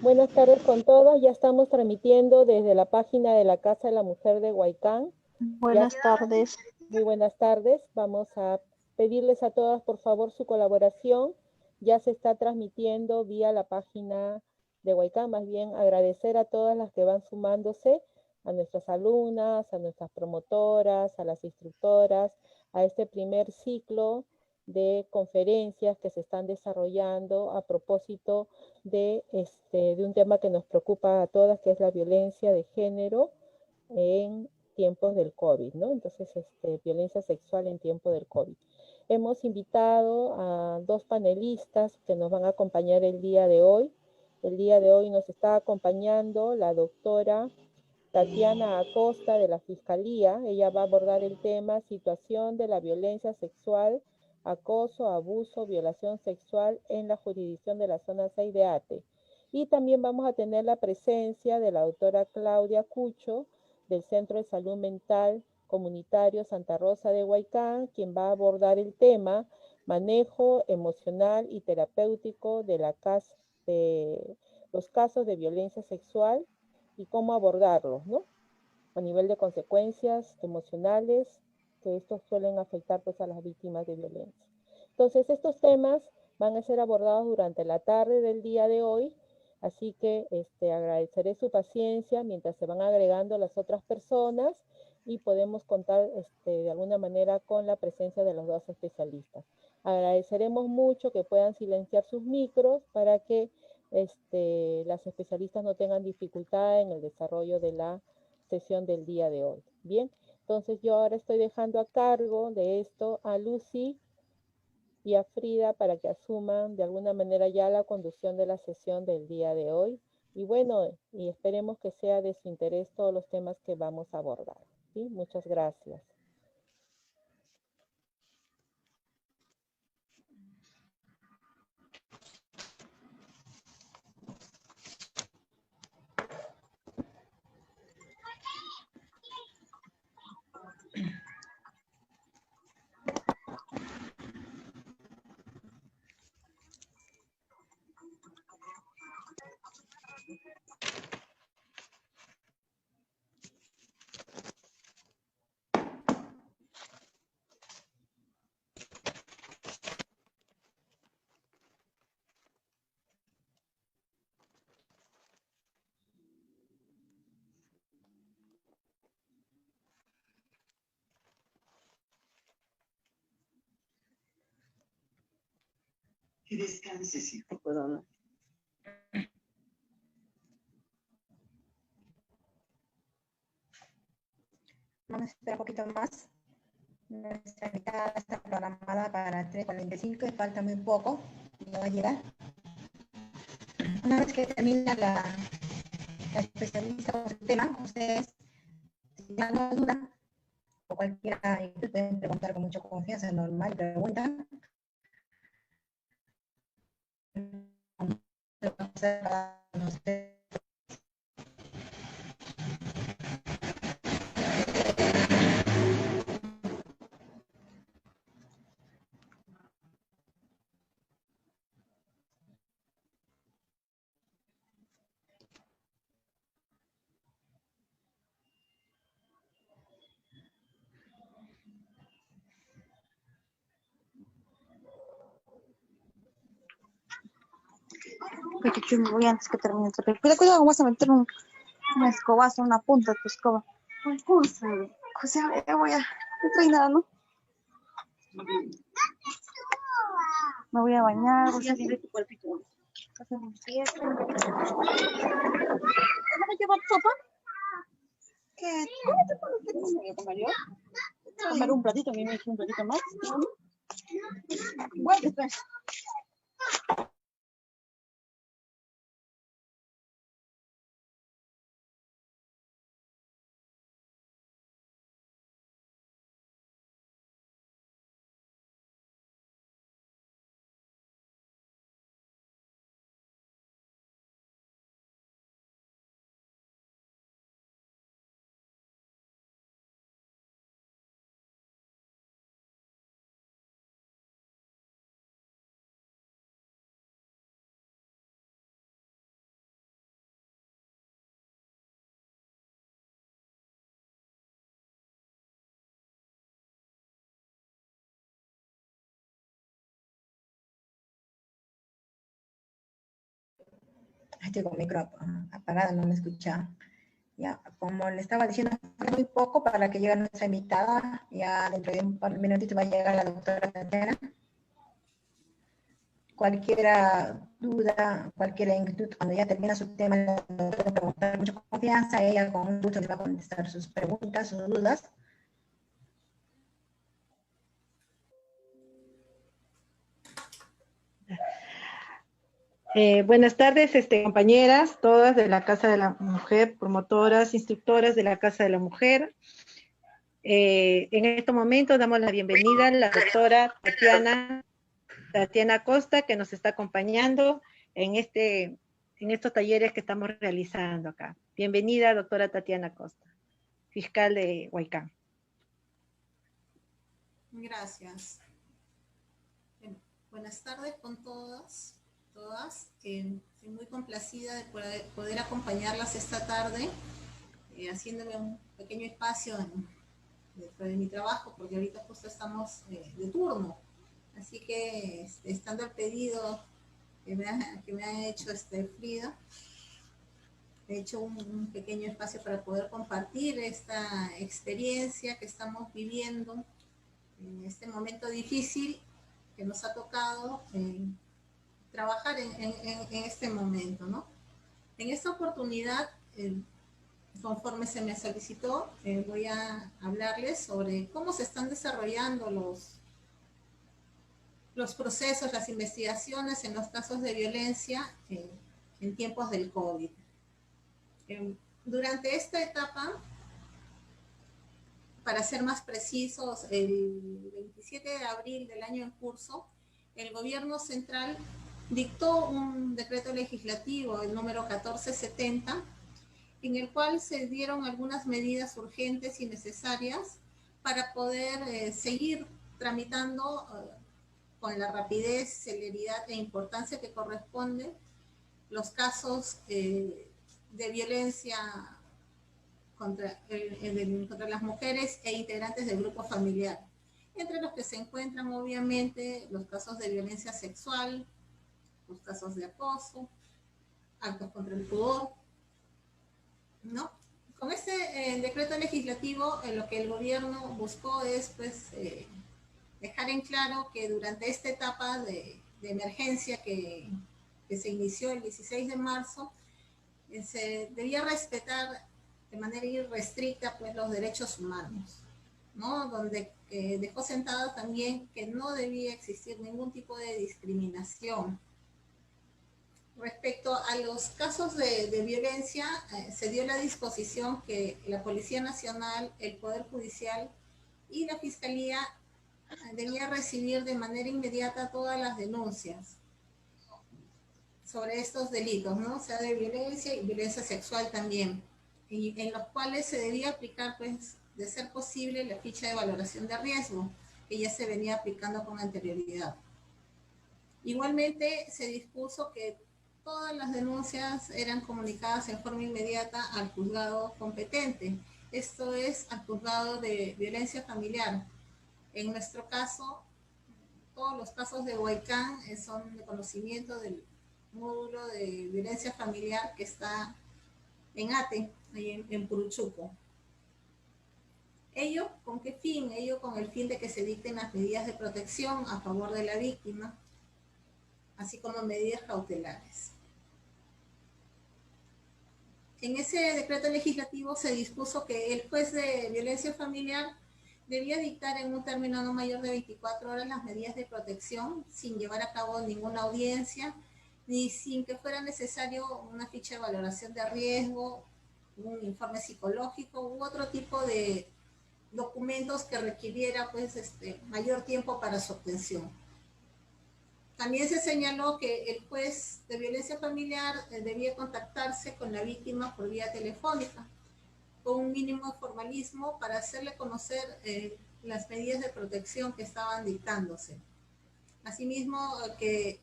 Buenas tardes con todos. Ya estamos transmitiendo desde la página de la Casa de la Mujer de Huaycán. Ya, Buenas tardes. muy buenas tardes. Vamos a pedirles a todas, por favor, su colaboración. Ya se está transmitiendo vía la página de Huaycán. Más bien agradecer a todas las que van sumándose, a nuestras alumnas, a nuestras promotoras, a las instructoras, a este primer ciclo de conferencias que se están desarrollando a propósito de un tema que nos preocupa a todas, que es la violencia de género en tiempos del COVID, ¿no? Entonces, violencia sexual en tiempo del COVID. Hemos invitado a dos panelistas que nos van a acompañar el día de hoy. El día de hoy nos está acompañando la doctora Tatiana Acosta de la Fiscalía. Ella va a abordar el tema situación de la violencia sexual, acoso, abuso, violación sexual en la jurisdicción de la zona 6 de Ate. Y también vamos a tener la presencia de la doctora Claudia Cucho del Centro de Salud Mental Comunitario Santa Rosa de Huaycán, quien va a abordar el tema manejo emocional y terapéutico de los casos de violencia sexual y cómo abordarlos, ¿no? A nivel de consecuencias emocionales que estos suelen afectar pues a las víctimas de violencia. Entonces estos temas van a ser abordados durante la tarde del día de hoy, así que agradeceré su paciencia mientras se van agregando las otras personas y podemos contar de alguna manera con la presencia de los dos especialistas. Agradeceremos mucho que puedan silenciar sus micros para que las especialistas no tengan dificultad en el desarrollo de la sesión del día de hoy. Bien, entonces yo ahora estoy dejando a cargo de esto a Lucy y a Frida para que asuman de alguna manera ya la conducción de la sesión del día de hoy. Y bueno, y esperemos que sea de su interés todos los temas que vamos a abordar. ¿Sí? Muchas gracias. Que descanses, hijo. Perdón. Vamos a esperar un poquito más. Nuestra invitada está programada para 3:45 y falta muy poco. No va a llegar. Una vez que termina la especialista con su tema, ustedes, si tienen alguna duda o cualquiera, pueden preguntar con mucha confianza, normal, preguntan. No sé. Yo me voy antes que termine el papel. Cuidado, vas a meter una escobazo, una punta de tu escoba. ¿Cómo sabe? O sea, ya voy a... No trae nada, ¿no? Me voy a bañar. Voy a tu cuerpito. Hacer limpieza. ¿No me llevar sopa? ¿Qué? ¿Cómo te pones? ¿Me voy a comer yo? Comer un platito, a mí me hizo un platito más. Bueno, después. Estoy con micrófono apagado, no me escuchaba. Ya, como le estaba diciendo, muy poco para que llegue nuestra invitada. Ya dentro de un par de minutitos va a llegar la doctora Tatiana. Cualquier duda, cualquier inquietud, cuando ya termina su tema, le puede preguntar mucha confianza. Ella con gusto le va a contestar sus preguntas, sus dudas. Buenas tardes, compañeras, todas de la Casa de la Mujer, promotoras, instructoras de la Casa de la Mujer. En este momento damos la bienvenida a la doctora Tatiana Costa, que nos está acompañando en estos talleres que estamos realizando acá. Bienvenida, doctora Tatiana Costa, fiscal de Huaycán. Gracias. Buenas tardes con todas. Estoy muy complacida de poder acompañarlas esta tarde, haciéndome un pequeño espacio dentro de mi trabajo, porque ahorita justo estamos de turno. Así que, estando el pedido que me ha hecho Frida, he hecho un pequeño espacio para poder compartir esta experiencia que estamos viviendo en este momento difícil que nos ha tocado trabajar en este momento, ¿no? En esta oportunidad, conforme se me solicitó, voy a hablarles sobre cómo se están desarrollando los procesos, las investigaciones en los casos de violencia en tiempos del COVID. Durante esta etapa, para ser más precisos, el 27 de abril del año en curso, el gobierno central dictó un decreto legislativo, el número 1470, en el cual se dieron algunas medidas urgentes y necesarias para poder seguir tramitando con la rapidez, celeridad e importancia que corresponde los casos de violencia contra las mujeres e integrantes del grupo familiar, entre los que se encuentran obviamente los casos de violencia sexual, los casos de acoso, actos contra el pudor, ¿no? Con este decreto legislativo, lo que el gobierno buscó es, pues, dejar en claro que durante esta etapa de emergencia que se inició el 16 de marzo, se debía respetar de manera irrestricta, pues, los derechos humanos, ¿no? Donde dejó sentado también que no debía existir ningún tipo de discriminación. Respecto a los casos de violencia, se dio la disposición que la Policía Nacional, el Poder Judicial y la Fiscalía debía recibir de manera inmediata todas las denuncias sobre estos delitos, ¿no? O sea, de violencia y violencia sexual también, y en los cuales se debía aplicar, pues, de ser posible, la ficha de valoración de riesgo, que ya se venía aplicando con anterioridad. Igualmente, se dispuso que todas las denuncias eran comunicadas en forma inmediata al juzgado competente, esto es, al juzgado de violencia familiar. En nuestro caso, todos los casos de Huaycán son de conocimiento del módulo de violencia familiar que está en ATE, ahí en Puruchuco. ¿Ello con qué fin? Ello con el fin de que se dicten las medidas de protección a favor de la víctima, así como medidas cautelares. En ese decreto legislativo se dispuso que el juez de violencia familiar debía dictar en un término no mayor de 24 horas las medidas de protección sin llevar a cabo ninguna audiencia, ni sin que fuera necesario una ficha de valoración de riesgo, un informe psicológico u otro tipo de documentos que requiriera, pues, mayor tiempo para su obtención. También se señaló que el juez de violencia familiar debía contactarse con la víctima por vía telefónica, con un mínimo de formalismo para hacerle conocer las medidas de protección que estaban dictándose. Asimismo, que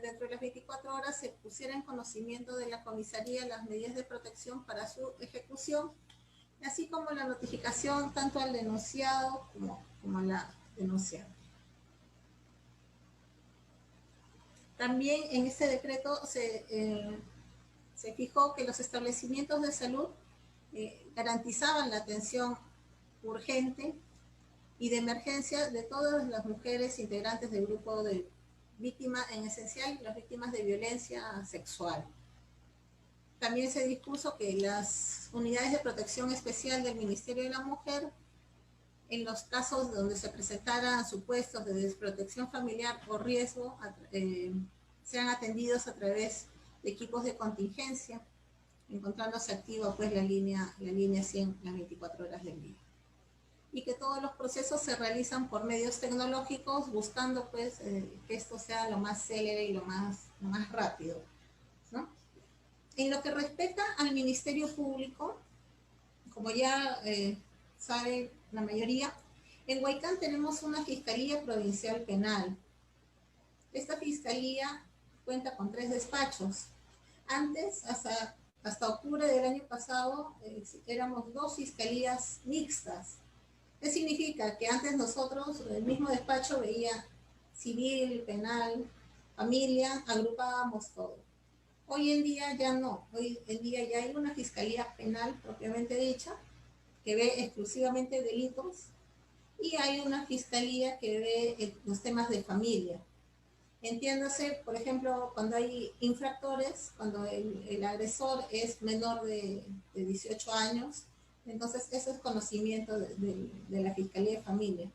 dentro de las 24 horas se pusiera en conocimiento de la comisaría las medidas de protección para su ejecución, así como la notificación tanto al denunciado como a la denunciada. También en este decreto se fijó que los establecimientos de salud garantizaban la atención urgente y de emergencia de todas las mujeres integrantes del grupo de víctimas, en esencial las víctimas de violencia sexual. También se dispuso que las unidades de protección especial del Ministerio de la Mujer, en los casos donde se presentaran supuestos de desprotección familiar o riesgo, sean atendidos a través de equipos de contingencia, encontrándose activa pues la línea 100 las 24 horas del día. Y que todos los procesos se realizan por medios tecnológicos, buscando pues que esto sea lo más célere y lo más rápido, ¿no? En lo que respecta al Ministerio Público, como ya sabe la mayoría, en Huaycán tenemos una Fiscalía Provincial Penal. Esta fiscalía cuenta con 3 despachos. Antes, hasta octubre del año pasado, éramos 2 fiscalías mixtas. ¿Qué significa? Que antes nosotros, el mismo despacho, veía civil, penal, familia, agrupábamos todo. Hoy en día ya no. Hoy en día ya hay una fiscalía penal propiamente dicha, que ve exclusivamente delitos, y hay una fiscalía que ve los temas de familia. Entiéndase, por ejemplo, cuando hay infractores, cuando el agresor es menor de 18 años, entonces eso es conocimiento de la Fiscalía de Familia.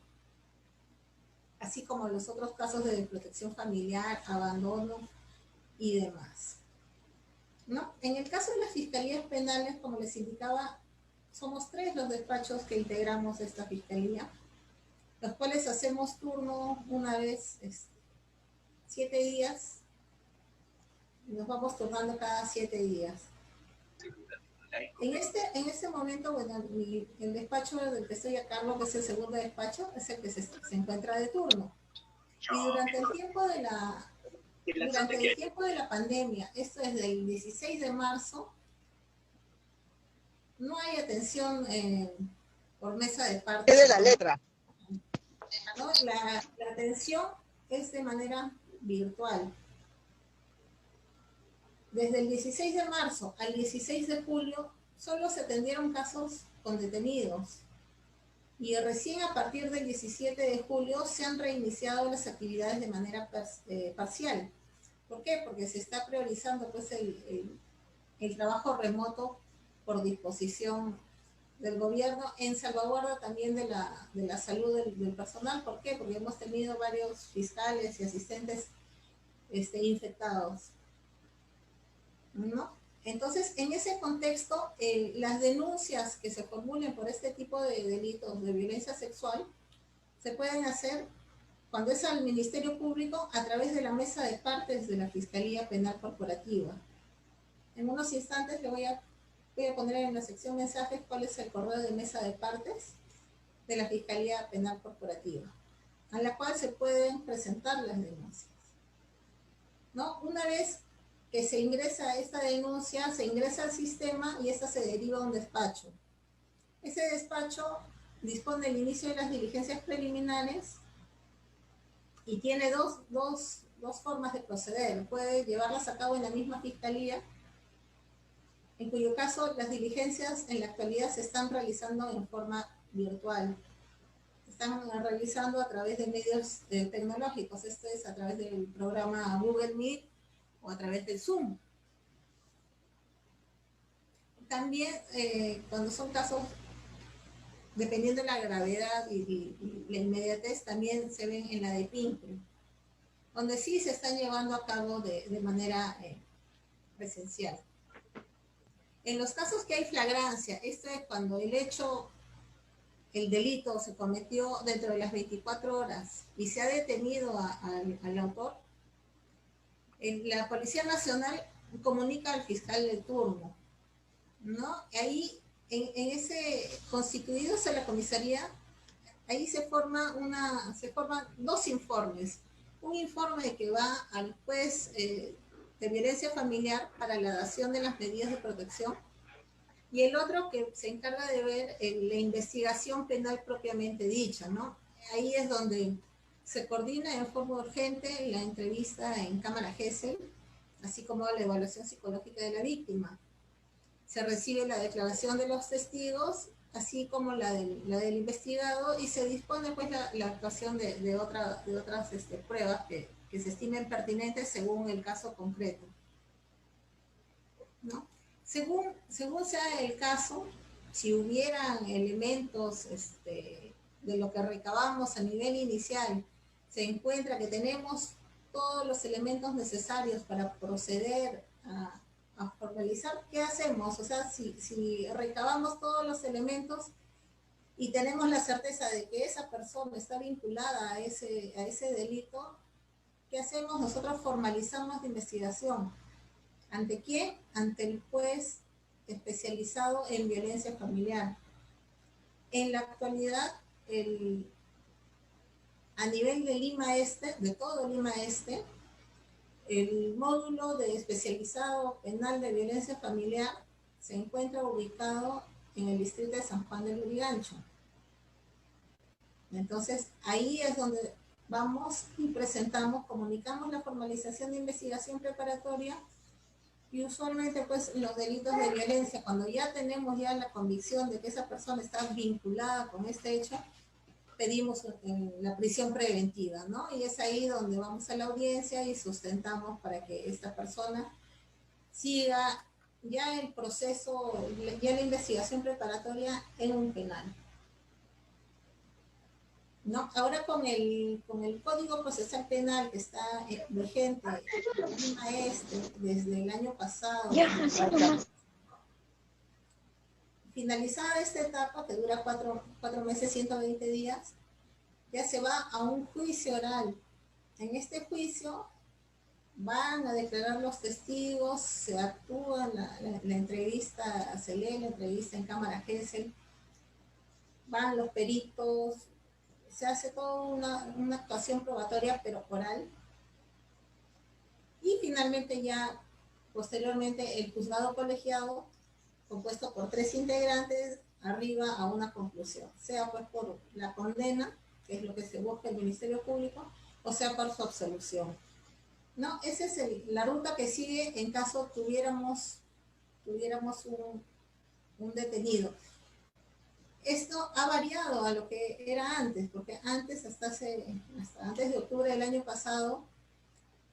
Así como los otros casos de desprotección familiar, abandono y demás, ¿no? En el caso de las fiscalías penales, como les indicaba, somos 3 los despachos que integramos esta fiscalía, los cuales hacemos turno una vez 7 días, nos vamos turnando cada 7 días. En este momento, bueno, el despacho del que estoy a cargo, que es el segundo despacho, es el que se encuentra de turno. Y durante el tiempo de la pandemia, esto es del 16 de marzo, no hay atención por mesa de partes. Es de la letra. ¿No? La atención es de manera virtual. Desde el 16 de marzo al 16 de julio, solo se atendieron casos con detenidos. Y recién a partir del 17 de julio se han reiniciado las actividades de manera parcial. ¿Por qué? Porque se está priorizando pues, el trabajo remoto por disposición del gobierno, en salvaguarda también de la salud del personal. ¿Por qué? Porque hemos tenido varios fiscales y asistentes infectados, ¿no? Entonces, en ese contexto, las denuncias que se formulen por este tipo de delitos de violencia sexual se pueden hacer cuando es al Ministerio Público a través de la mesa de partes de la Fiscalía Penal Corporativa. En unos instantes le voy a poner en la sección mensajes cuál es el correo de mesa de partes de la Fiscalía Penal Corporativa, a la cual se pueden presentar las denuncias, ¿no? Una vez que se ingresa esta denuncia, se ingresa al sistema y esta se deriva a un despacho. Ese despacho dispone del inicio de las diligencias preliminares y tiene dos formas de proceder. Puede llevarlas a cabo en la misma fiscalía, en cuyo caso las diligencias en la actualidad se están realizando en forma virtual. Se están realizando a través de medios tecnológicos. Esto es a través del programa Google Meet o a través del Zoom. También cuando son casos, dependiendo de la gravedad y la inmediatez, también se ven en la de PINPRE, donde sí se están llevando a cabo de manera presencial. En los casos que hay flagrancia, esto es cuando el delito se cometió dentro de las 24 horas y se ha detenido al autor, la Policía Nacional comunica al fiscal de turno, ¿no? Ahí, en ese constituidos a la comisaría, ahí se forman 2 informes. Un informe que va al juez de violencia familiar para la dación de las medidas de protección y el otro que se encarga de ver la investigación penal propiamente dicha, ¿no? Ahí es donde Se coordina en forma urgente la entrevista en cámara GESEL, así como la evaluación psicológica de la víctima. Se recibe la declaración de los testigos, así como la del investigado, y se dispone pues la actuación de otras pruebas que se estimen pertinentes según el caso concreto, ¿no? Según sea el caso, si hubieran elementos de lo que recabamos a nivel inicial, se encuentra que tenemos todos los elementos necesarios para proceder a formalizar, ¿qué hacemos? O sea, si recabamos todos los elementos y tenemos la certeza de que esa persona está vinculada a ese delito, ¿qué hacemos? Nosotros formalizamos la investigación. ¿Ante quién? Ante el juez especializado en violencia familiar. En la actualidad, a nivel de Lima Este, de todo Lima Este, el módulo de especializado penal de violencia familiar se encuentra ubicado en el distrito de San Juan del Lurigancho. Entonces, ahí es donde vamos y presentamos, comunicamos la formalización de investigación preparatoria. Y usualmente, pues, los delitos de violencia, cuando ya tenemos ya la convicción de que esa persona está vinculada con este hecho, pedimos la prisión preventiva, ¿no? Y es ahí donde vamos a la audiencia y sustentamos para que esta persona siga ya el proceso, ya la investigación preparatoria en un penal, ¿no? Ahora con el Código Procesal Penal que está vigente en Lima Este desde el año pasado, finalizada esta etapa que dura 4 meses, 120 días, ya se va a un juicio oral. En este juicio van a declarar los testigos, se actúa la entrevista, se lee la entrevista en cámara GESEL, van los peritos, se hace toda una actuación probatoria pero oral. Y finalmente ya, posteriormente, el juzgado colegiado, compuesto por 3 integrantes, arriba a una conclusión, sea pues por la condena, que es lo que se busca el Ministerio Público, o sea por su absolución. ¿No? Esa es la ruta que sigue en caso tuviéramos un detenido. Esto ha variado a lo que era antes, porque antes, hasta antes de octubre del año pasado,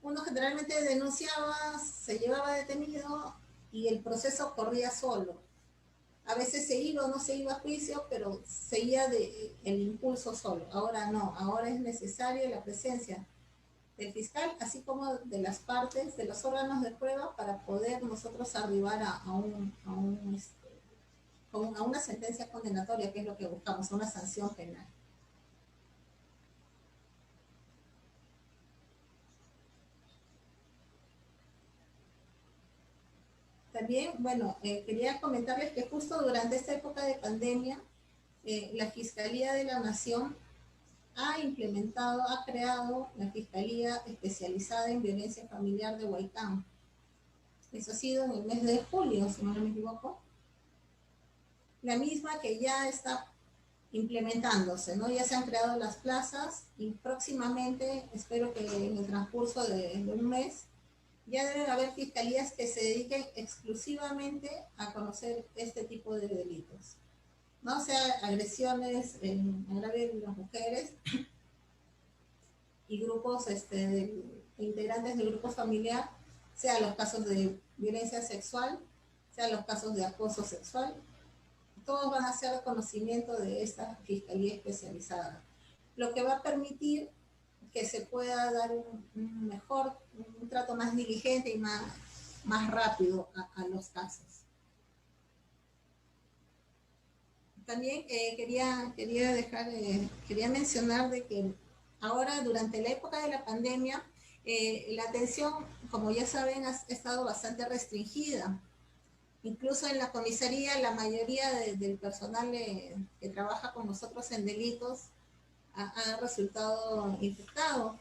uno generalmente denunciaba, se llevaba detenido y el proceso corría solo. A veces se iba o no se iba a juicio, pero seguía el impulso solo. Ahora no, ahora es necesaria la presencia del fiscal, así como de las partes, de los órganos de prueba, para poder nosotros arribar a una sentencia condenatoria, que es lo que buscamos, una sanción penal. También, bueno, quería comentarles que justo durante esta época de pandemia, la Fiscalía de la Nación ha creado la Fiscalía Especializada en Violencia Familiar de Huaycán. Eso ha sido en el mes de julio, si no me equivoco. La misma que ya está implementándose, ¿no? Ya se han creado las plazas y próximamente, espero que en el transcurso de un mes, ya deben haber fiscalías que se dediquen exclusivamente a conocer este tipo de delitos, ¿no? O sea, agresiones en agravio de las mujeres y grupos integrantes de grupos familiar, sea los casos de violencia sexual, sea los casos de acoso sexual, todos van a hacer conocimiento de esta fiscalía especializada, lo que va a permitir que se pueda dar un trato más diligente y más rápido a los casos. También quería mencionar de que ahora, durante la época de la pandemia, la atención, como ya saben, ha estado bastante restringida. Incluso en la comisaría, la mayoría del personal que trabaja con nosotros en delitos ha resultado infectado,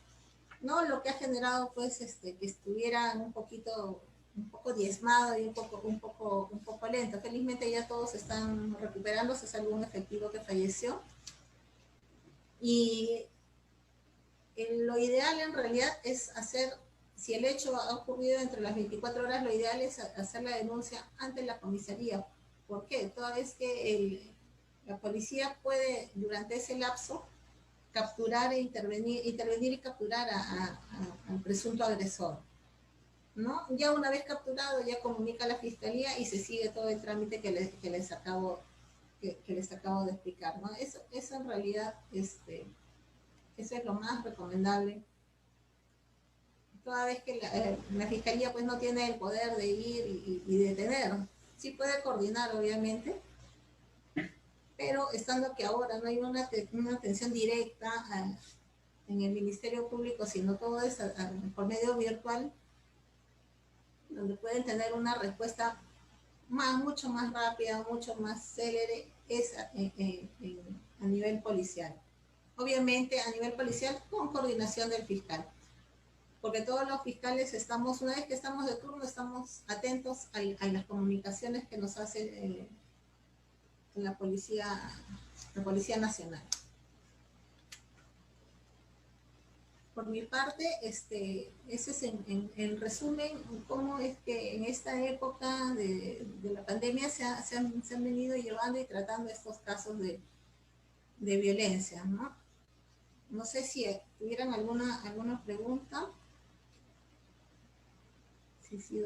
¿no? Lo que ha generado, pues, que estuvieran un poco diezmado y un poco lento. Felizmente ya todos están recuperándose, es algún efectivo que falleció. Y lo ideal en realidad es hacer, si el hecho ha ocurrido entre las 24 horas, lo ideal es hacer la denuncia ante la comisaría. ¿Por qué? Toda vez que la policía puede, durante ese lapso, capturar e intervenir y capturar al presunto agresor, ¿no? Ya una vez capturado, ya comunica a la fiscalía y se sigue todo el trámite que les acabo de explicar, ¿no? Eso en realidad, eso es lo más recomendable. Toda vez que la fiscalía pues no tiene el poder de ir y detener, sí puede coordinar obviamente, pero estando que ahora no hay una atención directa en el Ministerio Público, sino todo es por medio virtual, donde pueden tener una respuesta mucho más rápida, mucho más célere, es a nivel policial. Obviamente a nivel policial con coordinación del fiscal, porque todos los fiscales estamos, una vez que estamos de turno, estamos atentos a las comunicaciones que nos hace la Policía Nacional. Por mi parte, ese es en resumen cómo es que en esta época de la pandemia se han venido llevando y tratando estos casos de violencia, ¿no? No sé si tuvieran alguna pregunta. Sí.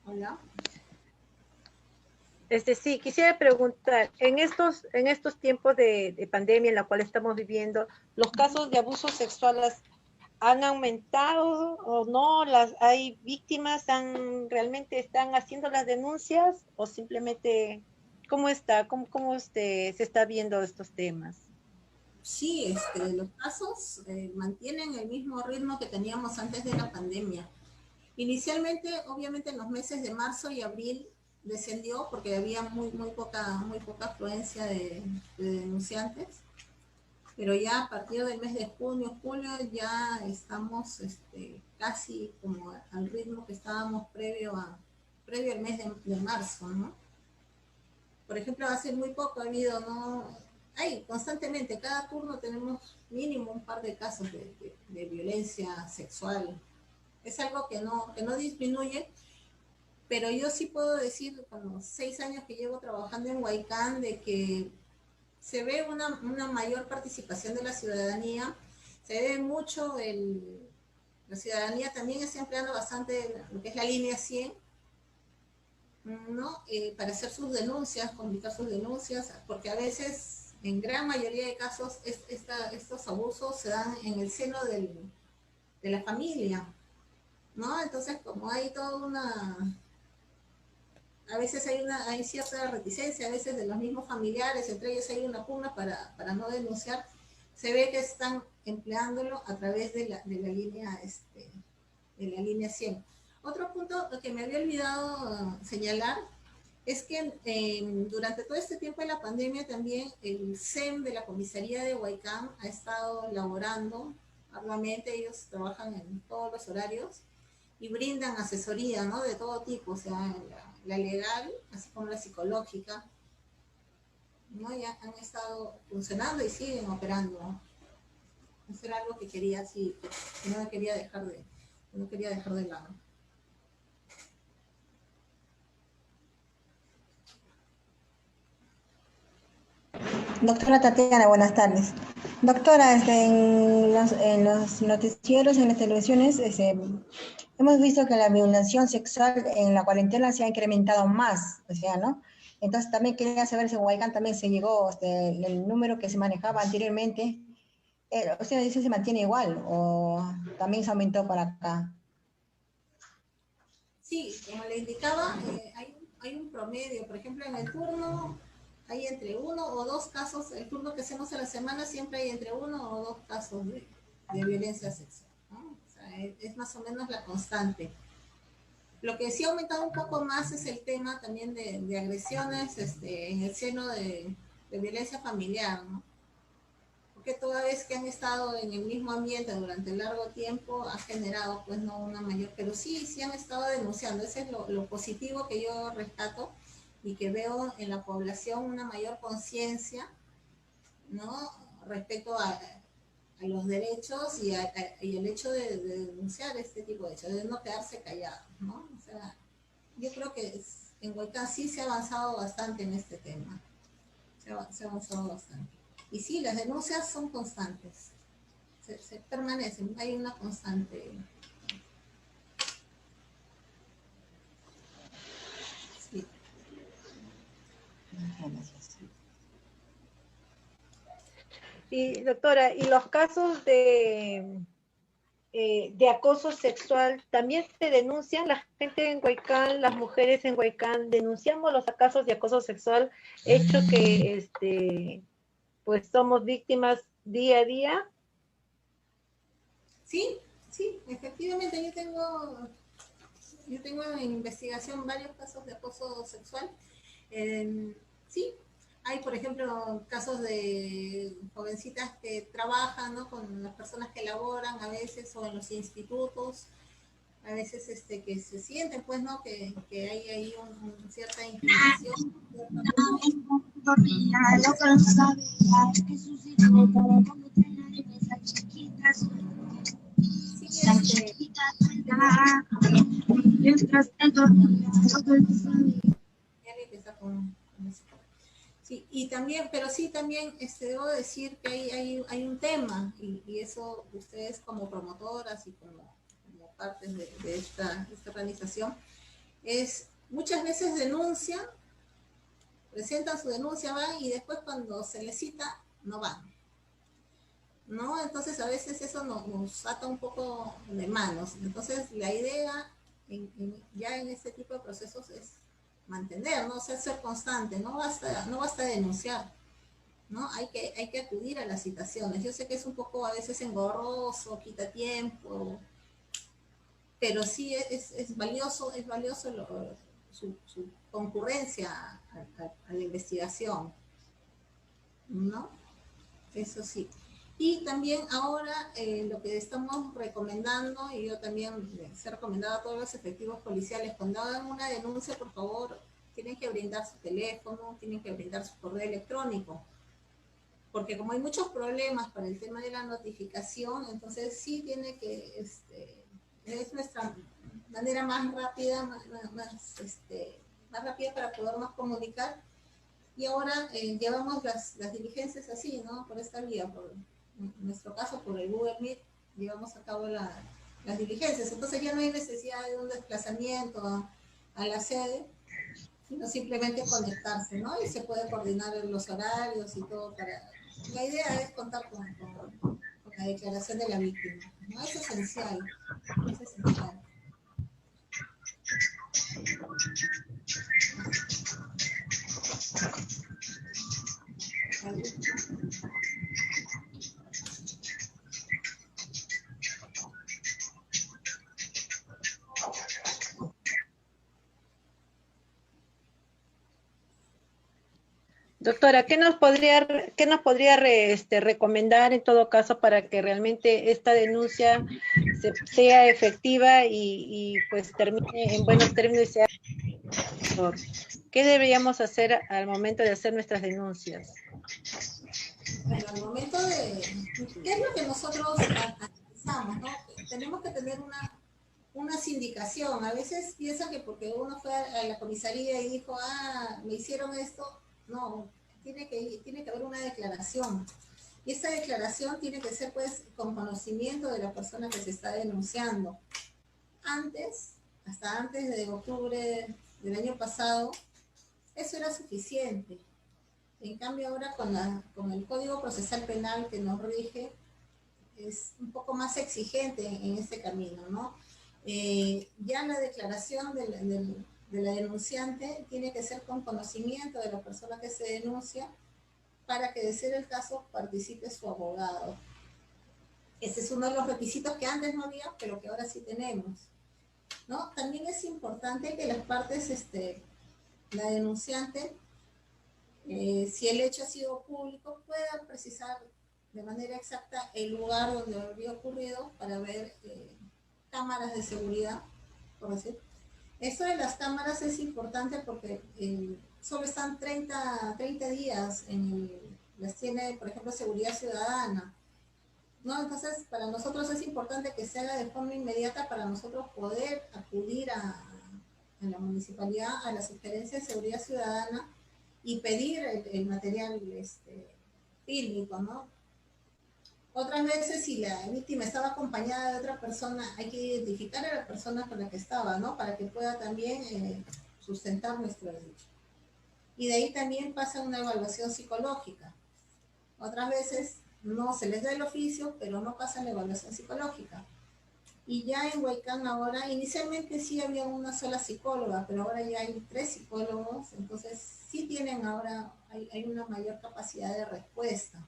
Hola. Sí, quisiera preguntar, en estos tiempos de pandemia en la cual estamos viviendo, ¿los casos de abusos sexuales han aumentado o no? ¿Hay víctimas? ¿Realmente están haciendo las denuncias? ¿O simplemente, cómo está? ¿Cómo se está viendo estos temas? Sí, los casos mantienen el mismo ritmo que teníamos antes de la pandemia. Inicialmente, obviamente, en los meses de marzo y abril descendió porque había muy poca afluencia de denunciantes, pero ya a partir del mes de junio, julio, ya estamos casi como al ritmo que estábamos previo al mes de marzo, ¿no? Por ejemplo, hace muy poco ha habido, ¿no? Constantemente, cada turno tenemos mínimo un par de casos de violencia sexual. Es algo que no disminuye, pero yo sí puedo decir, con los 6 años que llevo trabajando en Huaycán, de que se ve una mayor participación de la ciudadanía, se ve mucho, la ciudadanía también está empleando bastante lo que es la línea 100, ¿no? Para hacer sus denuncias, comunicar sus denuncias, porque a veces, en gran mayoría de casos, estos abusos se dan en el seno de la familia, ¿no? Entonces, como hay a veces hay cierta reticencia, a veces de los mismos familiares, entre ellos hay una pugna para no denunciar, se ve que están empleándolo a través de la línea 100. Otro punto que me había olvidado señalar es que durante todo este tiempo de la pandemia también el SEM de la comisaría de Huaycán ha estado laborando arduamente. Ellos trabajan en todos los horarios y brindan asesoría, ¿no? De todo tipo, o sea, la legal, así como la psicológica, ¿no? Ya han estado funcionando y siguen operando, ¿no? Eso era algo que quería, sí, que no quería dejar de lado. Doctora Tatiana, buenas tardes. Doctora, en los noticieros, en las televisiones, hemos visto que la violación sexual en la cuarentena se ha incrementado más, o sea, ¿no? Entonces también quería saber si en Huaycán también se llegó el número que se manejaba anteriormente, o sea, ¿eso se mantiene igual o también se aumentó para acá? Sí, como le indicaba, hay un promedio. Por ejemplo, en el turno hay entre 1 o 2 casos, el turno que hacemos a la semana siempre hay entre 1 o 2 casos de violencia sexual, ¿no? O sea, es más o menos la constante. Lo que sí ha aumentado un poco más es el tema también de agresiones en el seno de violencia familiar, ¿no? porque toda vez que han estado en el mismo ambiente durante largo tiempo ha generado pues no una mayor, pero sí han estado denunciando. Ese es lo positivo que yo rescato y que veo en la población una mayor conciencia, ¿no? Respecto a los derechos y el hecho de denunciar este tipo de hechos, de no quedarse callados, ¿no? O sea, yo creo que en Huaycán sí se ha avanzado bastante en este tema, se ha avanzado bastante. Y sí, las denuncias son constantes, se permanecen, hay una constante. Sí. Y doctora, ¿y los casos de acoso sexual también se denuncian? La gente en Huaycán, las mujeres en Huaycán, denunciamos los casos de acoso sexual, hecho que pues somos víctimas día a día. Sí, efectivamente yo tengo en investigación varios casos de acoso sexual. Sí, hay, por ejemplo, casos de jovencitas que trabajan, ¿no? Con las personas que laboran a veces o en los institutos, a veces que se sienten, pues, ¿no? Que hay ahí cierta inclinación. Sí, mientras él dormía, sí, y también, pero sí también debo decir que hay un tema, y eso ustedes como promotoras y como partes de esta organización, es muchas veces denuncian, presentan su denuncia, van, y después cuando se les cita, no van, ¿no? Entonces a veces eso nos ata un poco de manos. Entonces la idea ya en este tipo de procesos es mantener, ¿no? O sea, ser constante, no basta denunciar, ¿no? Hay que acudir a las citaciones. Yo sé que es un poco a veces engorroso, quita tiempo, pero sí es valioso su concurrencia a la investigación, ¿no? Eso sí. Y también ahora lo que estamos recomendando, y yo también se ha recomendado a todos los efectivos policiales, cuando hagan una denuncia, por favor, tienen que brindar su teléfono, tienen que brindar su correo electrónico, porque como hay muchos problemas para el tema de la notificación, entonces sí tiene que, es nuestra manera más rápida, más rápida para podernos comunicar. Y ahora llevamos las diligencias así, ¿no? Por esta vía, en nuestro caso por el Google Meet, llevamos a cabo las diligencias. Entonces ya no hay necesidad de un desplazamiento a la sede, sino simplemente conectarse, ¿no? Y se puede coordinar los horarios y todo para... La idea es contar con la declaración de la víctima, ¿no? Es esencial, es esencial. Doctora, ¿qué nos podría recomendar en todo caso para que realmente esta denuncia sea efectiva y pues termine en buenos términos y sea mejor? ¿Qué deberíamos hacer al momento de hacer nuestras denuncias? Bueno, al momento ¿qué es lo que nosotros analizamos, no? Tenemos que tener una sindicación. A veces piensan que porque uno fue a la comisaría y dijo, me hicieron esto, no, tiene que haber una declaración. Y esa declaración tiene que ser pues con conocimiento de la persona que se está denunciando. Hasta antes de octubre del año pasado, eso era suficiente. En cambio ahora con el Código Procesal Penal que nos rige, es un poco más exigente en este camino, ¿no? Ya la declaración de la denunciante tiene que ser con conocimiento de la persona que se denuncia para que, de ser el caso, participe su abogado. Ese es uno de los requisitos que antes no había, pero que ahora sí tenemos, ¿no? También es importante que las partes, la denunciante, si el hecho ha sido público, pueda precisar de manera exacta el lugar donde habría ocurrido para ver cámaras de seguridad, por decir. Esto de las cámaras es importante porque solo están 30 días las tiene, por ejemplo, seguridad ciudadana, ¿no? Entonces, para nosotros es importante que se haga de forma inmediata para nosotros poder acudir a la municipalidad, a la sugerencia de seguridad ciudadana y pedir el material fílmico, ¿no? Otras veces, si la víctima estaba acompañada de otra persona, hay que identificar a la persona con la que estaba, ¿no? Para que pueda también sustentar nuestro derecho. Y de ahí también pasa una evaluación psicológica. Otras veces no se les da el oficio, pero no pasa la evaluación psicológica. Y ya en Huaycán ahora, inicialmente sí había una sola psicóloga, pero ahora ya hay 3 psicólogos, entonces sí tienen ahora, hay una mayor capacidad de respuesta.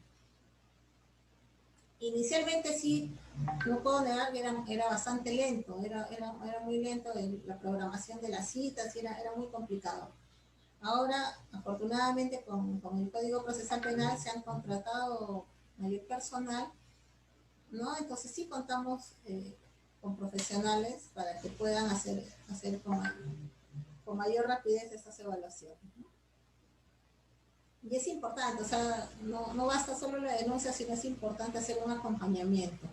Inicialmente sí, no puedo negar que era bastante lento, era muy lento la programación de las citas, era muy complicado. Ahora, afortunadamente, con el Código Procesal Penal se han contratado mayor personal, ¿no? Entonces sí contamos con profesionales para que puedan hacer con mayor rapidez estas evaluaciones, ¿no? Y es importante, o sea, no basta solo la denuncia, sino es importante hacer un acompañamiento.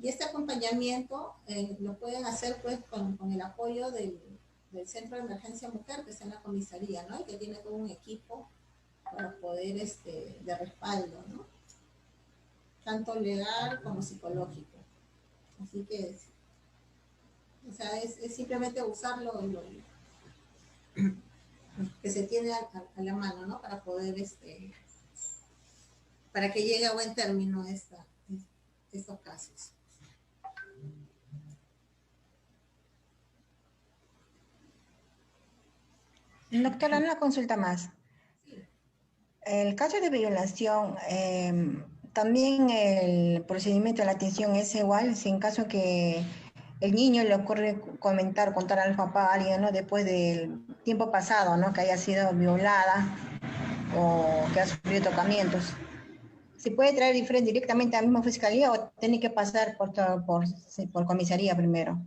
Y este acompañamiento lo pueden hacer pues con el apoyo del Centro de Emergencia Mujer, que está en la comisaría, ¿no? Y que tiene todo un equipo para poder, de respaldo, ¿no? Tanto legal como psicológico. Así que, o sea, es simplemente usarlo que se tiene a la mano, ¿no? Para poder, para que llegue a buen término estos casos. Doctora, una consulta más. El caso de violación, también el procedimiento de la atención es igual, si en caso que el niño le ocurre contar al papá a alguien, ¿no? Después del tiempo pasado, ¿no? Que haya sido violada o que ha sufrido tocamientos. ¿Se puede traer directamente a la misma fiscalía o tiene que pasar por comisaría primero?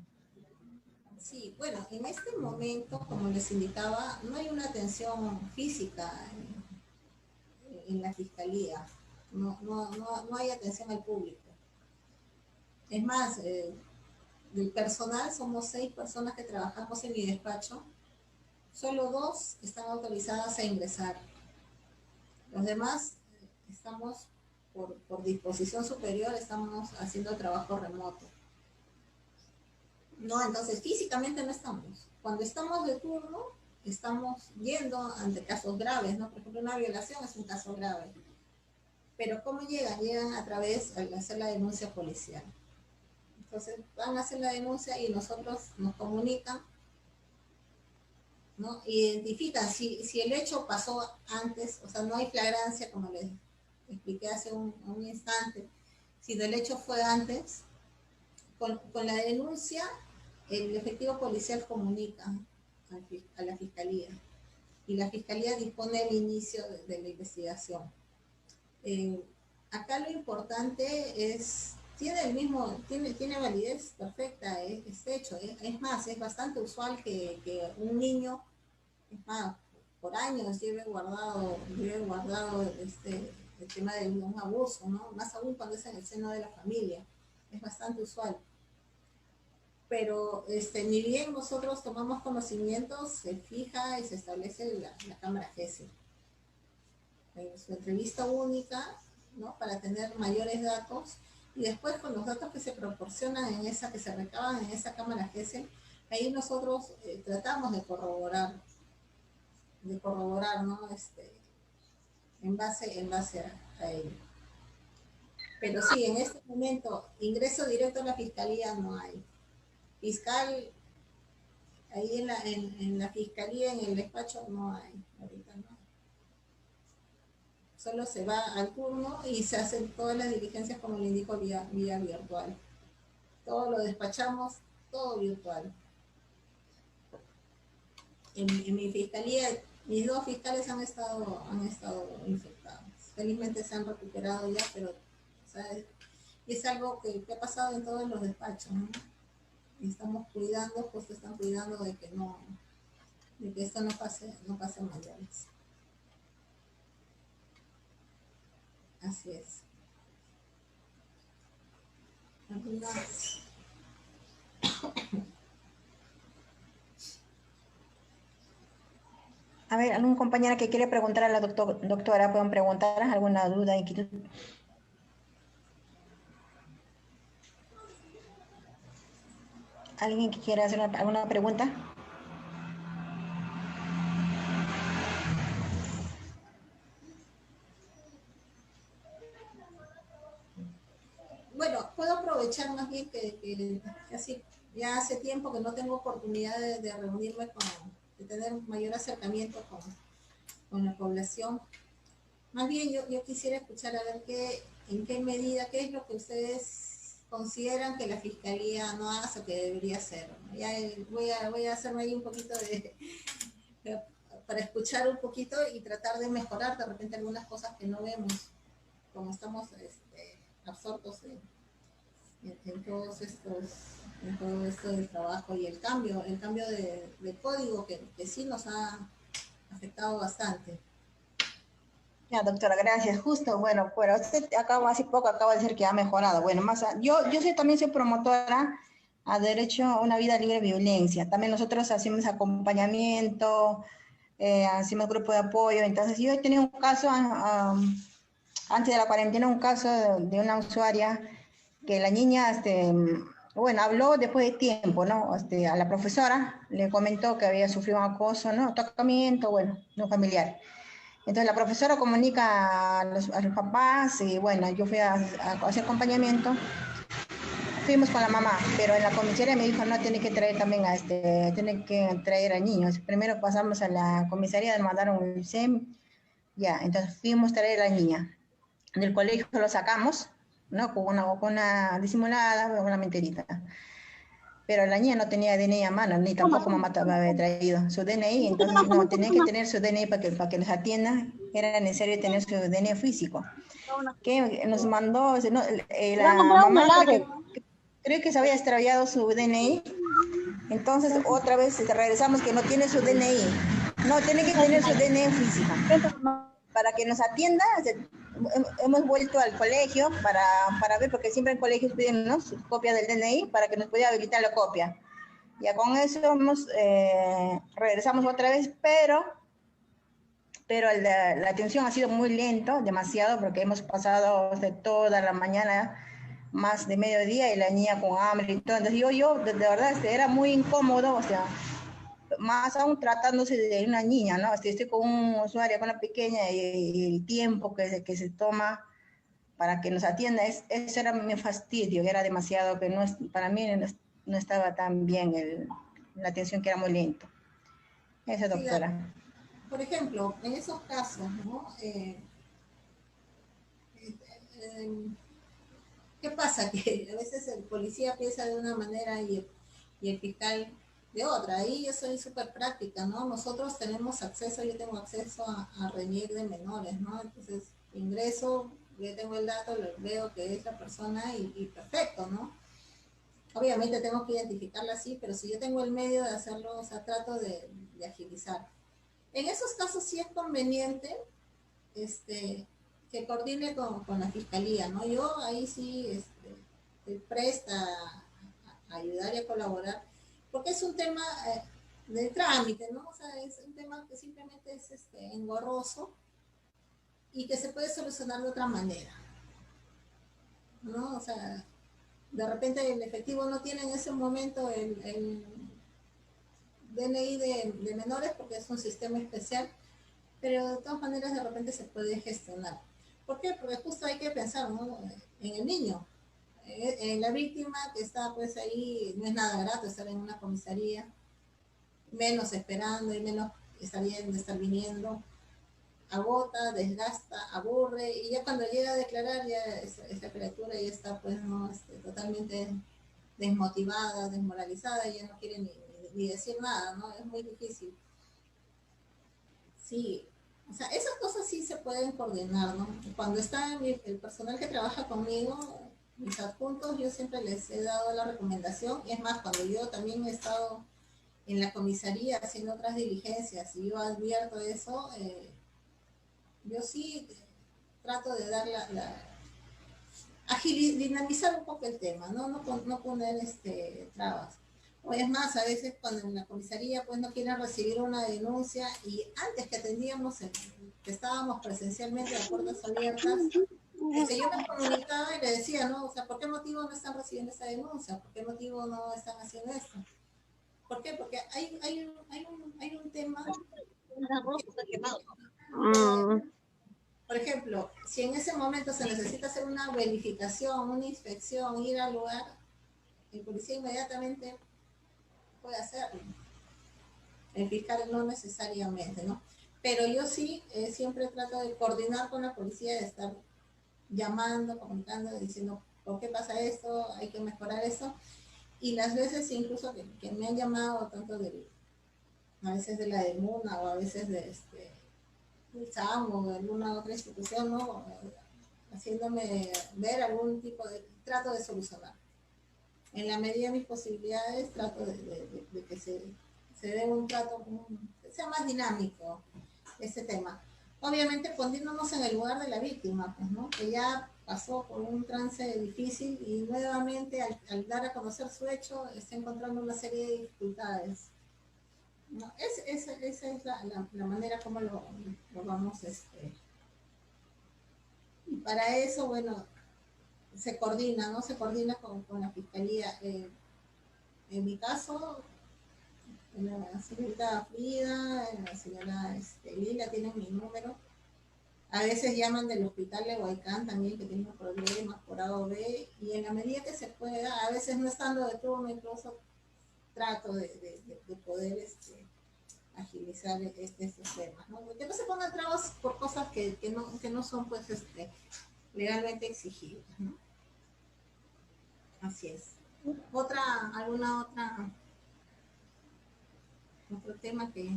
Sí, bueno, en este momento, como les indicaba, no hay una atención física en la fiscalía, no hay atención al público. Es más, del personal somos 6 personas que trabajamos en mi despacho, solo 2 están autorizadas a ingresar. Los demás estamos por disposición superior, estamos haciendo trabajo remoto. No, entonces físicamente no estamos. Cuando estamos de turno, estamos yendo ante casos graves, ¿no? Por ejemplo, una violación es un caso grave. Pero ¿cómo llegan? Llegan a través de hacer la denuncia policial. Entonces van a hacer la denuncia y nosotros nos comunican, ¿no? Identifican si el hecho pasó antes, o sea, no hay flagrancia, como les expliqué hace un instante. Si el hecho fue antes, con la denuncia, el efectivo policial comunica a la fiscalía y la fiscalía dispone el inicio de la investigación. Acá lo importante es, tiene validez perfecta este hecho. Es más, es bastante usual que un niño, es más, por años lleve guardado el tema de un abuso, ¿no? Más aún cuando es en el seno de la familia. Es bastante usual. Pero ni bien nosotros tomamos conocimientos, se fija y se establece la cámara GESE. Su entrevista única, ¿no? Para tener mayores datos, y después con los datos que se proporcionan que se recaban en esa cámara GESE, ahí nosotros tratamos de corroborar, ¿no? En base a ello. Pero sí, en este momento, ingreso directo a la fiscalía no hay. Fiscal, ahí en la fiscalía, en el despacho, no hay, ahorita no hay. Solo se va al turno y se hacen todas las diligencias, como le indico, vía virtual. Todo lo despachamos, todo virtual. En mi fiscalía, mis 2 fiscales han estado infectados. felizmente se han recuperado ya, pero o sea, es algo que ha pasado en todos los despachos, ¿no? Y estamos cuidando, justo están cuidando de que no, de que esto no pase a mayores. Así es. ¿Algunas? A ver, ¿algún compañera que quiere preguntar a la doctora? ¿Pueden preguntar alguna duda, inquietud? ¿Alguien que quiera hacer alguna pregunta? Bueno, puedo aprovechar más bien que así, ya hace tiempo que no tengo oportunidad de reunirme de tener un mayor acercamiento con la población. Más bien yo quisiera escuchar a ver en qué medida, qué es lo que ustedes consideran que la Fiscalía no hace o que debería hacer, ¿no? Ya voy a hacerme ahí un poquito para escuchar un poquito y tratar de mejorar de repente algunas cosas que no vemos, como estamos absortos en todos en todo esto del trabajo y el cambio de código que sí nos ha afectado bastante. Ya, doctora, gracias. Justo, bueno, pero usted hace poco acaba de decir que ha mejorado. Bueno, yo también soy promotora a derecho a una vida libre de violencia. También nosotros hacemos acompañamiento, hacemos grupo de apoyo. Entonces, yo he tenido un caso, antes de la cuarentena, un caso de una usuaria que la niña, bueno, habló después de tiempo, ¿no? A la profesora, le comentó que había sufrido un acoso, ¿no? Tocamiento, bueno, no familiar. Entonces la profesora comunica a los papás y bueno, yo fui a hacer acompañamiento. Fuimos con la mamá, pero en la comisaría me dijo, no, tiene que traer también tiene que traer a niños. Primero pasamos a la comisaría, nos mandaron el SEM, ya, entonces fuimos a traer a la niña. Del colegio lo sacamos, ¿no? Con una disimulada, una mentirita. Pero la niña no tenía DNI a mano, ni tampoco mamá había traído su DNI, entonces no, tenía que tener su DNI para que nos atienda, era necesario tener su DNI físico. Que nos mandó, no, la mamá creo que se había extraviado su DNI, entonces otra vez regresamos que no tiene su DNI, no, tiene que tener su DNI físico. Para que nos atienda, hemos vuelto al colegio para ver, porque siempre en colegios piden, ¿no?, su copia del DNI para que nos pueda habilitar la copia. Ya con eso regresamos otra vez, pero la atención ha sido muy lento, demasiado, porque hemos pasado toda la mañana, más de mediodía, y la niña con hambre y todo. Entonces yo de verdad, era muy incómodo, o sea, más aún tratándose de una niña, ¿no? Estoy con un usuario, con una pequeña, y el tiempo que se toma para que nos atienda, eso era mi fastidio, era demasiado, que para mí no estaba tan bien la atención, que era muy lento. Eso, doctora. Sí, por ejemplo, en esos casos, ¿no? ¿Qué pasa? Que a veces el policía piensa de una manera y el fiscal de otra. Ahí yo soy súper práctica, ¿no? Nosotros tenemos acceso, yo tengo acceso a RENIEC de menores, ¿no? Entonces ingreso, yo tengo el dato, veo que es la persona y perfecto, ¿no? Obviamente tengo que identificarla así, pero si yo tengo el medio de hacerlo, o sea, trato de agilizar. En esos casos sí es conveniente que coordine con la fiscalía, ¿no? Yo ahí sí estoy presta a ayudar y a colaborar, porque es un tema de trámite, ¿no? O sea, es un tema que simplemente es engorroso y que se puede solucionar de otra manera, ¿no? O sea, de repente el efectivo no tiene en ese momento el DNI de menores porque es un sistema especial, pero de todas maneras de repente se puede gestionar. ¿Por qué? Porque justo hay que pensar, ¿no?, en el niño, en la víctima que está pues ahí. No es nada grato estar en una comisaría, menos esperando y menos estar yendo, estar viniendo. Agota, desgasta, aburre, y ya cuando llega a declarar, ya esa criatura ya está pues, ¿no?, totalmente desmotivada, desmoralizada, y ya no quiere ni decir nada, ¿no? Es muy difícil. Sí, O sea, esas cosas sí se pueden coordinar, ¿no? Cuando está el personal que trabaja conmigo, mis adjuntos, yo siempre les he dado la recomendación. Y es más, cuando yo también he estado en la comisaría haciendo otras diligencias y yo advierto eso, yo sí trato de dar dinamizar un poco el tema, ¿no? No poner trabas. O es más, a veces cuando en la comisaría pues no quieren recibir una denuncia y antes que atendíamos, que estábamos presencialmente a puertas abiertas, yo me comunicaba y le decía, ¿no? O sea, ¿por qué motivo no están recibiendo esa denuncia? ¿Por qué motivo no están haciendo esto? ¿Por qué? Porque hay un tema. Por ejemplo, si en ese momento se necesita hacer una verificación, una inspección, ir al lugar, el policía inmediatamente puede hacerlo. El fiscal no necesariamente, ¿no? Pero yo sí siempre trato de coordinar con la policía, de estar llamando, comunicando, diciendo, ¿por qué pasa esto? Hay que mejorar eso. Y las veces incluso que me han llamado, tanto a veces de la DEMUNA o a veces de SAM o de alguna otra institución, ¿no? Haciéndome ver algún tipo de trato de solucionar. En la medida de mis posibilidades, trato de que se dé un trato que sea más dinámico ese tema. Obviamente poniéndonos en el lugar de la víctima, pues, ¿no? Que ya pasó por un trance difícil y nuevamente al dar a conocer su hecho está encontrando una serie de dificultades. ¿No? Esa es la manera como lo vamos. Y para eso, bueno, se coordina, ¿no? Se coordina con la fiscalía. En mi caso, la señorita Frida, la señora Lila tienen mi número. A veces llaman del hospital de Huaycán también, que tienen problemas por A o B, y en la medida que se pueda, a veces no estando de turno, incluso trato de poder agilizar estos temas, ¿no? Que no se pongan trabas por cosas que no son, pues, legalmente exigibles, ¿no? Así es. ¿Alguna otra otro tema que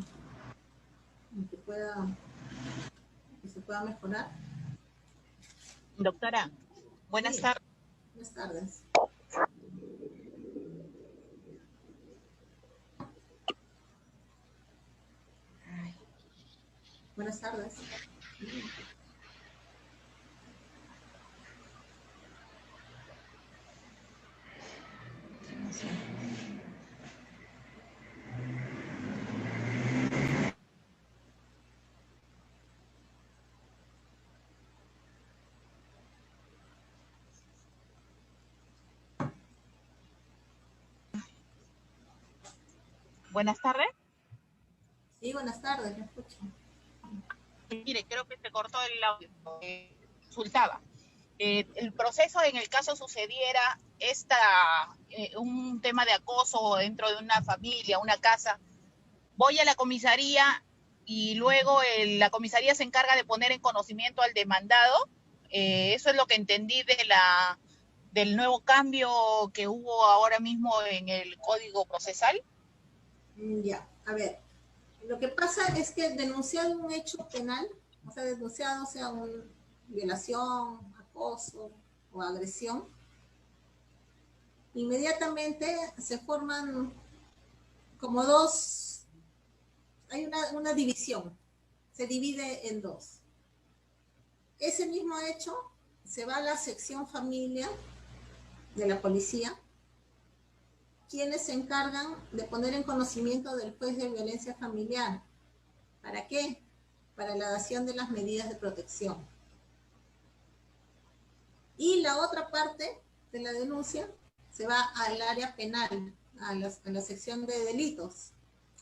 se pueda mejorar? Doctora, buenas Sí. tardes. Buenas tardes. Buenas tardes. Buenas tardes. Sí, buenas tardes, me escucho. Mire, creo que se cortó el audio. Consultaba. El proceso en el caso sucediera un tema de acoso dentro de una familia, una casa. Voy a la comisaría y luego la comisaría se encarga de poner en conocimiento al demandado. Eso es lo que entendí del nuevo cambio que hubo ahora mismo en el Código Procesal. Ya, a ver. Lo que pasa es que denunciado un hecho penal, o sea, denunciado sea una violación, acoso o agresión, inmediatamente se forman como dos, hay una división, se divide en dos. Ese mismo hecho se va a la sección familia de la policía, quienes se encargan de poner en conocimiento del juez de violencia familiar. ¿Para qué? Para la dación de las medidas de protección. Y la otra parte de la denuncia se va al área penal, a la sección de delitos.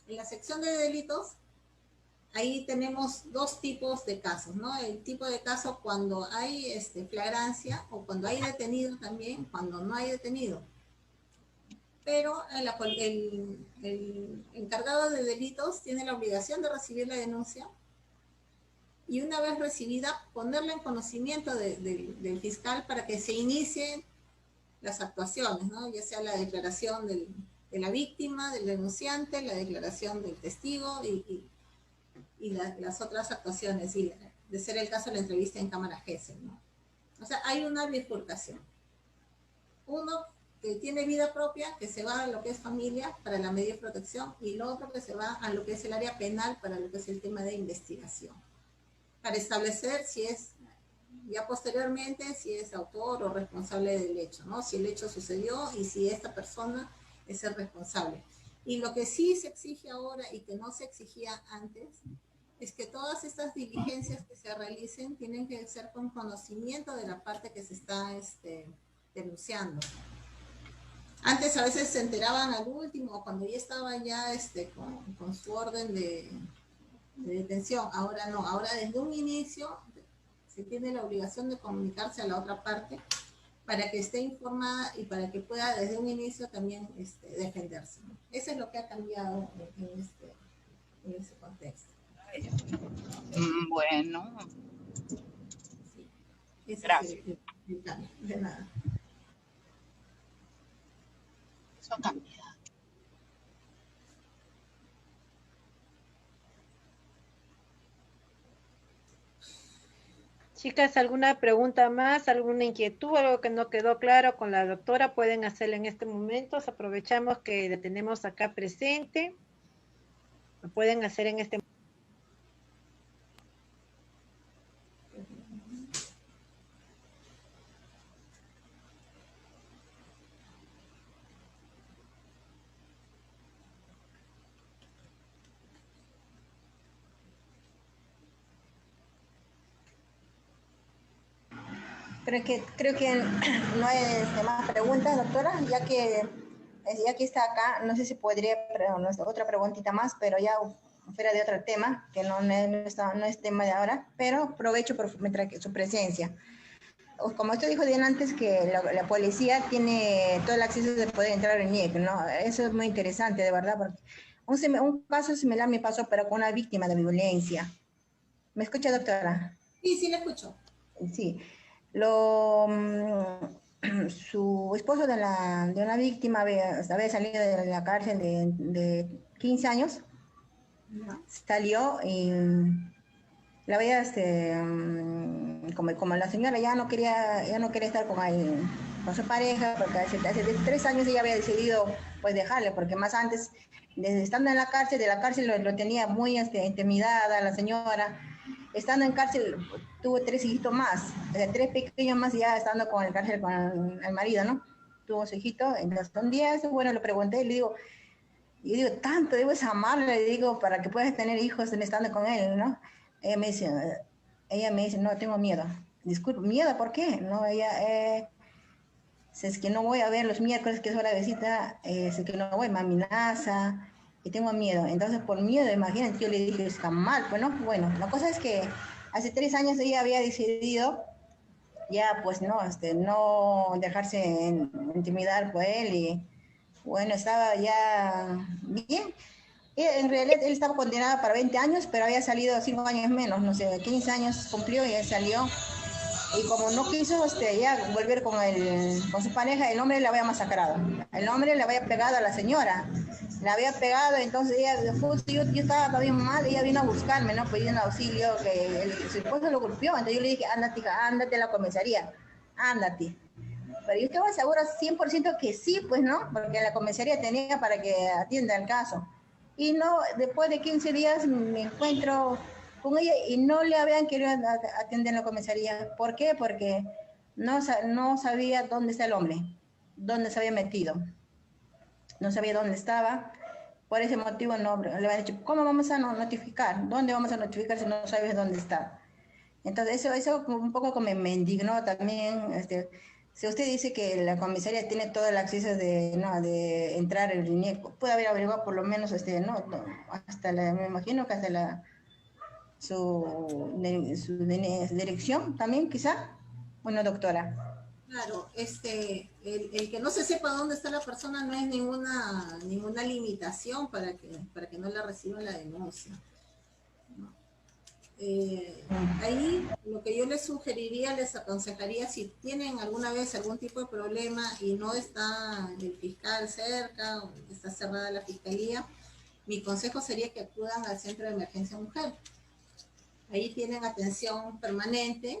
En la sección de delitos, ahí tenemos dos tipos de casos, ¿no? El tipo de caso cuando hay flagrancia o cuando hay detenido también, cuando no hay detenido. Pero el encargado de delitos tiene la obligación de recibir la denuncia y una vez recibida, ponerla en conocimiento del fiscal para que se inicien las actuaciones, ¿no? Ya sea la declaración de la víctima, del denunciante, la declaración del testigo y y las otras actuaciones, y de ser el caso la entrevista en cámara GESEL, ¿no? O sea, hay una bifurcación. Uno que tiene vida propia, que se va a lo que es familia para la medida de protección, y el otro que se va a lo que es el área penal para lo que es el tema de investigación, para establecer si es, ya posteriormente, si es autor o responsable del hecho, ¿no? Si el hecho sucedió y si esta persona es el responsable. Y lo que sí se exige ahora y que no se exigía antes es que todas estas diligencias que se realicen tienen que ser con conocimiento de la parte que se está denunciando. Antes a veces se enteraban al último, cuando ya estaban ya con su orden de detención. Ahora no, ahora desde un inicio se tiene la obligación de comunicarse a la otra parte para que esté informada y para que pueda desde un inicio también defenderse, ¿no? Eso es lo que ha cambiado en ese contexto. Bueno, Sí. Ese gracias. es el cambio, de nada. Eso cambia. Chicas, ¿alguna pregunta más, alguna inquietud, algo que no quedó claro con la doctora? Pueden hacerlo en este momento. Aprovechamos que la tenemos acá presente. Lo pueden hacer en este momento. Creo que no hay más preguntas, doctora, ya que está acá, no sé si podría, otra preguntita más, pero ya fuera de otro tema, que no es tema de ahora, pero aprovecho por su presencia. Como usted dijo bien antes, que la policía tiene todo el acceso de poder entrar en IEC, ¿no? Eso es muy interesante, de verdad, porque un caso similar me pasó, pero con una víctima de violencia. ¿Me escucha, doctora? Sí, sí, la escucho. Sí. Su esposo de una víctima había salido de la cárcel de 15 años, salió y la veía, como la señora ya no quería estar con su pareja, porque hace 3 años ella había decidido pues dejarle, porque más antes, desde estando en la cárcel, lo tenía muy intimidada la señora. Estando en cárcel tuvo 3 hijitos más, 3 pequeños más, ya estando con el marido, ¿no? Tuvo su hijito, entonces un día, bueno, le pregunté, le digo, tanto debes amarle, le digo, para que puedas tener hijos estando con él, ¿no? Ella me dice, no, tengo miedo. Disculpe, ¿miedo por qué? No, si es que no voy a ver los miércoles, que es hora de visita, si es que no voy, me amenaza, y tengo miedo. Entonces, por miedo, imagínate, yo le dije, está mal, pues, ¿no? Bueno, la cosa es que hace 3 años ella había decidido ya, pues, no dejarse intimidar por él, y bueno, estaba ya bien. En realidad él estaba condenado para 20 años, pero había salido 5 años menos, no sé, 15 años cumplió y él salió. Y como no quiso ya volver con su pareja, el hombre le había masacrado. El hombre le había pegado a la señora. Le había pegado, entonces ella, yo estaba bien mal, ella vino a buscarme, ¿no? Pidiendo auxilio, que su esposo lo golpeó. Entonces yo le dije, ándate, hija, ándate a la comisaría, ándate. Pero yo estaba segura 100% que sí, pues, ¿no? Porque la comisaría tenía para que atienda el caso. Y no, después de 15 días me encuentro con ella y no le habían querido atender en la comisaría. ¿Por qué? Porque no sabía dónde está el hombre, dónde se había metido. No sabía dónde estaba. Por ese motivo no, le habían dicho, ¿cómo vamos a notificar? ¿Dónde vamos a notificar si no sabes dónde está? Entonces eso un poco como me indignó también. Si usted dice que la comisaría tiene todo el acceso de entrar en línea, puede haber averiguado por lo menos, me imagino que hasta su dirección también, quizá. Bueno, doctora. Claro, el que no se sepa dónde está la persona no es ninguna limitación para que no la reciban la denuncia. ¿No? Ahí lo que yo les sugeriría, les aconsejaría, si tienen alguna vez algún tipo de problema y no está el fiscal cerca o está cerrada la fiscalía, mi consejo sería que acudan al Centro de Emergencia Mujer. Ahí tienen atención permanente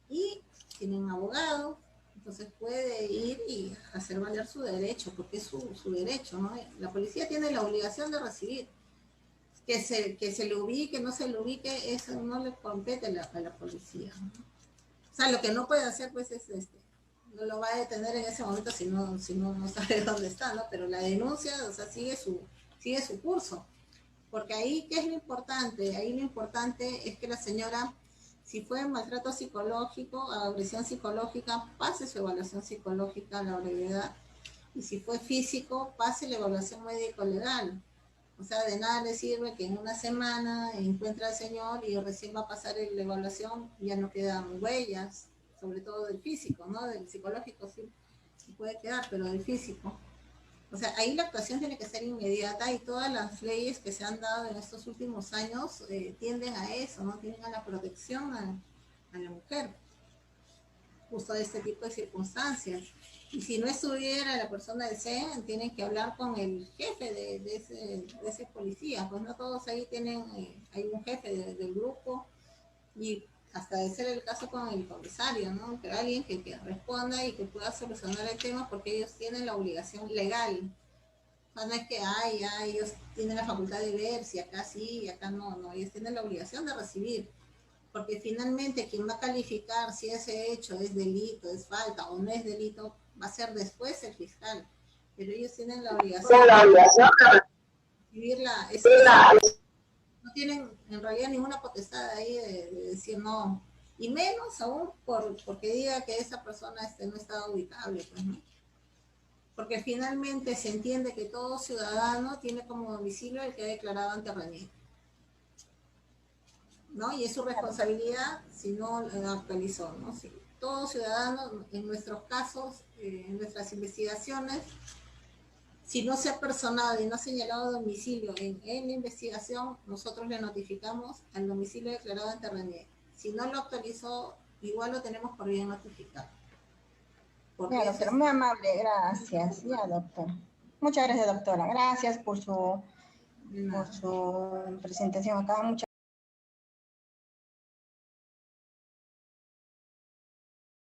y tienen abogado, entonces puede ir y hacer valer su derecho, porque es su derecho, ¿no? La policía tiene la obligación de recibir. Que se le ubique, no se le ubique, eso no le compete a la policía, ¿no? O sea, lo que no puede hacer, pues, es no lo va a detener en ese momento si no sabe dónde está, ¿no? Pero la denuncia, o sea, sigue su curso. Porque ahí, ¿qué es lo importante? Ahí lo importante es que la señora, si fue maltrato psicológico, agresión psicológica, pase su evaluación psicológica a la brevedad. Y si fue físico, pase la evaluación médico-legal. O sea, de nada le sirve que en una semana encuentre al señor y recién va a pasar la evaluación, ya no quedan huellas, sobre todo del físico, ¿no? Del psicológico sí puede quedar, pero del físico. O sea, ahí la actuación tiene que ser inmediata y todas las leyes que se han dado en estos últimos años tienden a eso, ¿no? Tienden a la protección a la mujer, justo de este tipo de circunstancias. Y si no estuviera la persona del CEN, tienen que hablar con el jefe de ese policía, pues no todos ahí tienen, hay un jefe del grupo y hasta de ser el caso con el comisario, ¿no? Pero alguien que responda y que pueda solucionar el tema porque ellos tienen la obligación legal. O sea, no es que ellos tienen la facultad de ver si acá sí y acá no, ellos tienen la obligación de recibir. Porque finalmente quien va a calificar si ese hecho es delito, es falta o no es delito, va a ser después el fiscal. Pero ellos tienen la obligación de recibir no tienen en realidad ninguna potestad ahí de decir no, y menos aún porque diga que esa persona no está ubicable, pues, ¿no? Porque finalmente se entiende que todo ciudadano tiene como domicilio el que ha declarado ante RENIEC, ¿no? Y es su responsabilidad si no lo actualizó, ¿no? Si todo ciudadano, en nuestros casos, en nuestras investigaciones, si no se ha personado y no ha señalado domicilio en la investigación, nosotros le notificamos al domicilio declarado ante RENIEC. Si no lo actualizó, igual lo tenemos por bien notificado. Ya, doctora, muy amable, gracias. Ya, doctora. Muchas gracias, doctora. Gracias por su presentación acá. Muchas